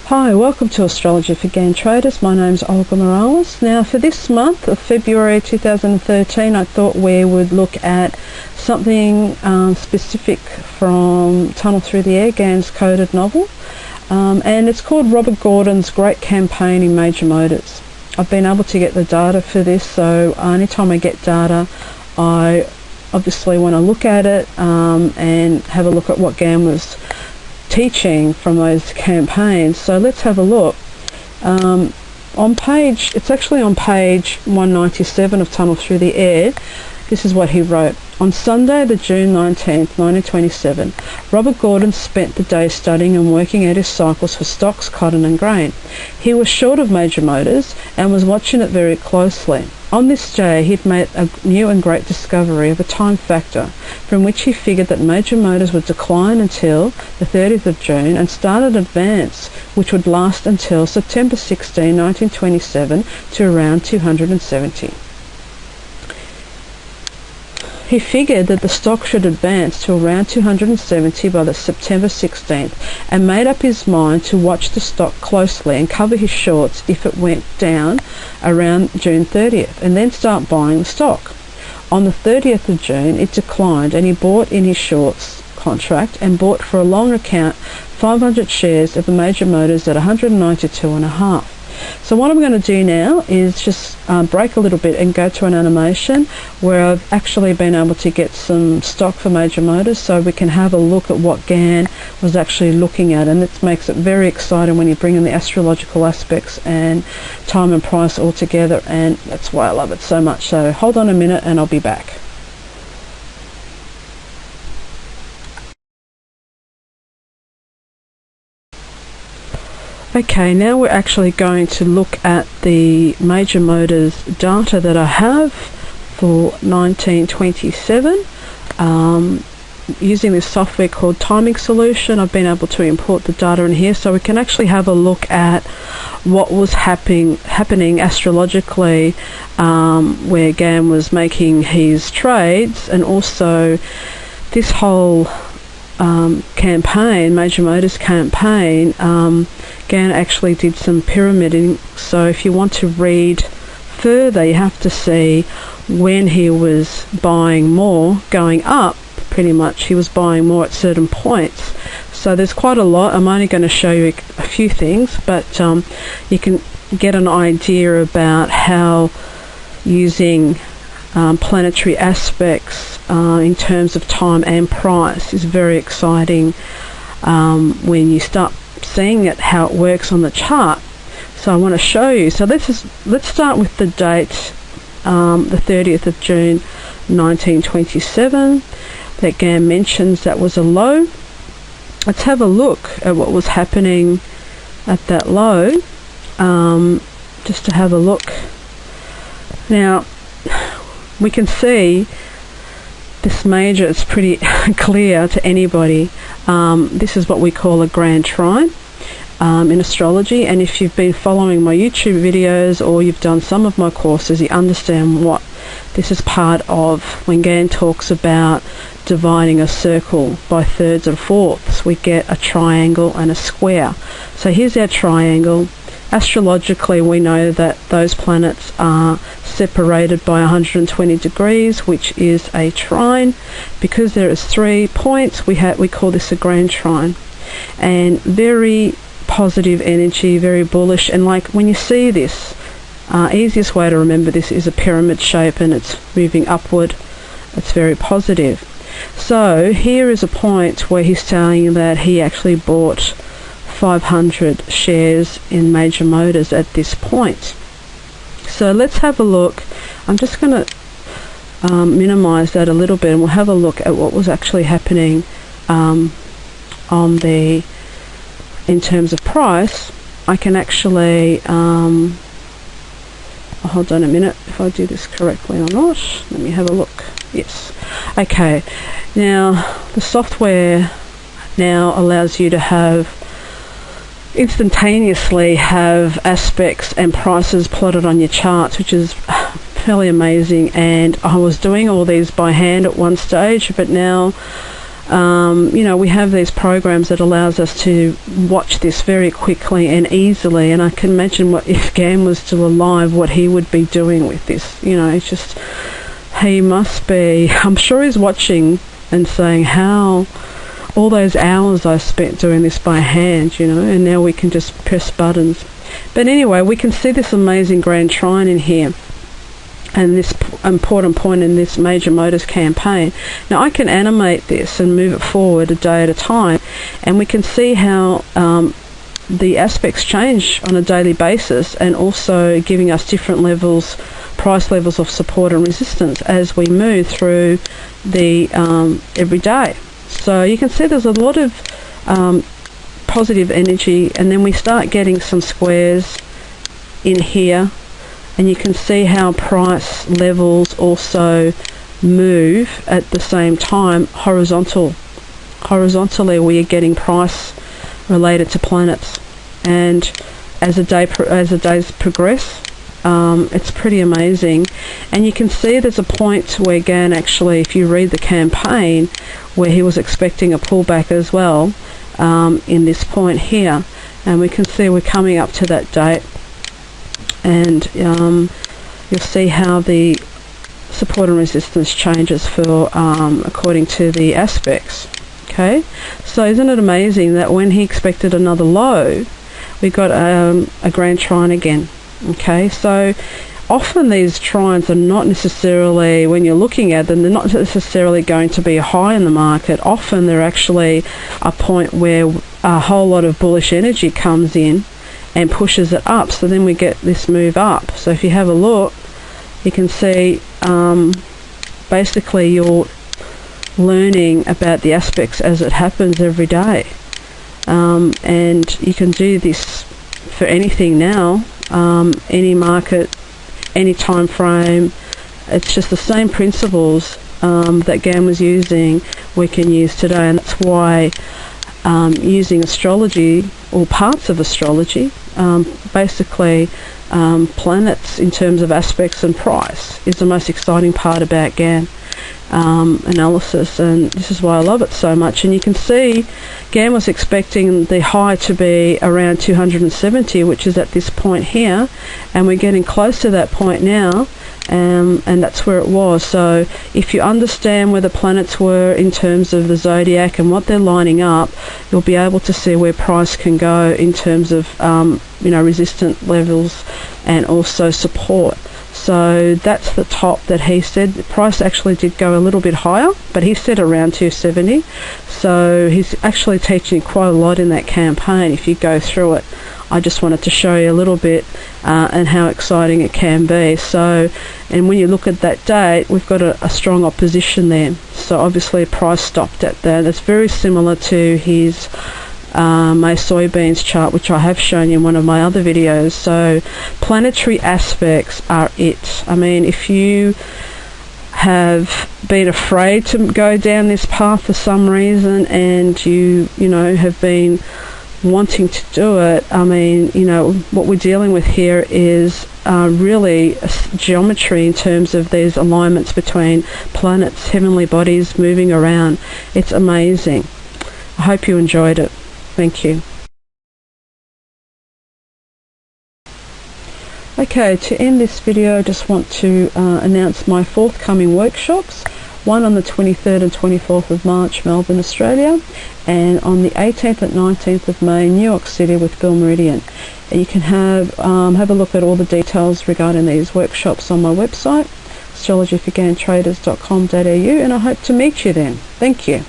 Hi, welcome to Astrology for Gann Traders. My name's Olga. Now for this month of February 2013, I thought we would look at something specific from Tunnel Through the Air, Gann's coded novel, and it's called Robert Gordon's Great Campaign in Major Motors. I've been able to get the data for this, so anytime I get data, I obviously want to look at it and have a look at what Gann was teaching from those campaigns. So let's have a look. It's actually on page 197 of Tunnel Through the Air. This is what he wrote. On Sunday, the June 19th, 1927, Robert Gordon spent the day studying and working out his cycles for stocks, cotton and grain. He was short of Major Motors and was watching it very closely. On this day, he'd made a new and great discovery of a time factor, from which he figured that Major Motors would decline until the 30th of June and start an advance, which would last until September 16, 1927, to around 270. He figured that the stock should advance to around 270 by the September 16th and made up his mind to watch the stock closely and cover his shorts if it went down around June 30th and then start buying the stock. On the 30th of June it declined and he bought in his shorts contract and bought for a long account 500 shares of the Major Motors at 192.5. So what I'm going to do now is just break a little bit and go to an animation where I've actually been able to get some stock for Major Motors, so we can have a look at what Gann was actually looking at, and it makes it very exciting when you bring in the astrological aspects and time and price all together, and that's why I love it so much. So hold on a minute and I'll be back. Okay, now we're actually going to look at the Major Motors data that I have for 1927. Using this software called Timing Solution, I've been able to import the data in here so we can actually have a look at what was happening astrologically where Gann was making his trades, and also this whole campaign, Major Motors campaign. Gann actually did some pyramiding, so if you want to read further you have to see when he was buying more, going up pretty much. He was buying more at certain points, so there's quite a lot. I'm only going to show you a few things, but you can get an idea about how using planetary aspects in terms of time and price is very exciting when you start seeing it, how it works on the chart. So I want to show you. So let's start with the date, the 30th of June 1927 that Gann mentions that was a low. Let's have a look at what was happening at that low, just to have a look. Now we can see this major is pretty clear to anybody. This is what we call a grand trine in astrology, and if you've been following my YouTube videos or you've done some of my courses, you understand what this is part of. When Gann talks about dividing a circle by thirds and fourths, we get a triangle and a square. So here's our triangle. Astrologically, we know that those planets are separated by 120 degrees, which is a trine. Because there is 3 points, we call this a grand trine, and very positive energy, very bullish. And like when you see this, easiest way to remember this is a pyramid shape, and it's moving upward. It's very positive. So here is a point where he's saying that he actually bought 500 shares in Major Motors at this point. So let's have a look. I'm just going to minimize that a little bit, and we'll have a look at what was actually happening in terms of price. I can actually hold on a minute if I do this correctly or not. Let me have a look. Yes. Okay, now the software now allows you to have instantaneously have aspects and prices plotted on your charts, which is fairly amazing. And I was doing all these by hand at one stage, but now you know, we have these programs that allows us to watch this very quickly and easily, and I can imagine what if Gann was still alive, what he would be doing with this. You know, it's just, he must be, I'm sure he's watching and saying, how all those hours I spent doing this by hand, you know, and now we can just press buttons. But anyway, we can see this amazing grand trine in here, and this important point in this major motors campaign. Now I can animate this and move it forward a day at a time, and we can see how the aspects change on a daily basis, and also giving us different levels, price levels of support and resistance as we move through the every day. So you can see there's a lot of positive energy, and then we start getting some squares in here, and you can see how price levels also move at the same time horizontally. We are getting price related to planets, and as the days progress, it's pretty amazing. And you can see there's a point where Gann actually, if you read the campaign, where he was expecting a pullback as well, in this point here, and we can see we're coming up to that date, and you'll see how the support and resistance changes for according to the aspects. Okay, so isn't it amazing that when he expected another low, we got a grand trine again? Okay, so often these trines are not necessarily, when you're looking at them, they're not necessarily going to be a high in the market. Often they're actually a point where a whole lot of bullish energy comes in and pushes it up, so then we get this move up. So if you have a look, you can see basically you're learning about the aspects as it happens every day, and you can do this for anything now, any market, any time frame. It's just the same principles that Gann was using we can use today, and that's why using astrology, or parts of astrology, basically planets in terms of aspects and price, is the most exciting part about Gann analysis, and this is why I love it so much. And you can see Gann was expecting the high to be around 270, which is at this point here, and we're getting close to that point now, and that's where it was. So if you understand where the planets were in terms of the zodiac and what they're lining up, you'll be able to see where price can go in terms of you know, resistant levels and also support. So that's the top that he said. The price actually did go a little bit higher, but he said around 270. So he's actually teaching quite a lot in that campaign. If you go through it, I just wanted to show you a little bit and how exciting it can be. So, and when you look at that date, we've got a strong opposition there. So obviously price stopped at that. It's very similar to his my soybeans chart, which I have shown you in one of my other videos. So planetary aspects are it. I mean, if you have been afraid to go down this path for some reason, and you know, have been wanting to do it, I mean, you know, what we're dealing with here is really geometry in terms of these alignments between planets, heavenly bodies moving around. It's amazing. I hope you enjoyed it. Thank you. Okay, to end this video, I just want to announce my forthcoming workshops. One on the 23rd and 24th of March, Melbourne, Australia, and on the 18th and 19th of May, New York City with Bill Meridian. And you can have a look at all the details regarding these workshops on my website, astrologyforgantraders.com.au, and I hope to meet you then. Thank you.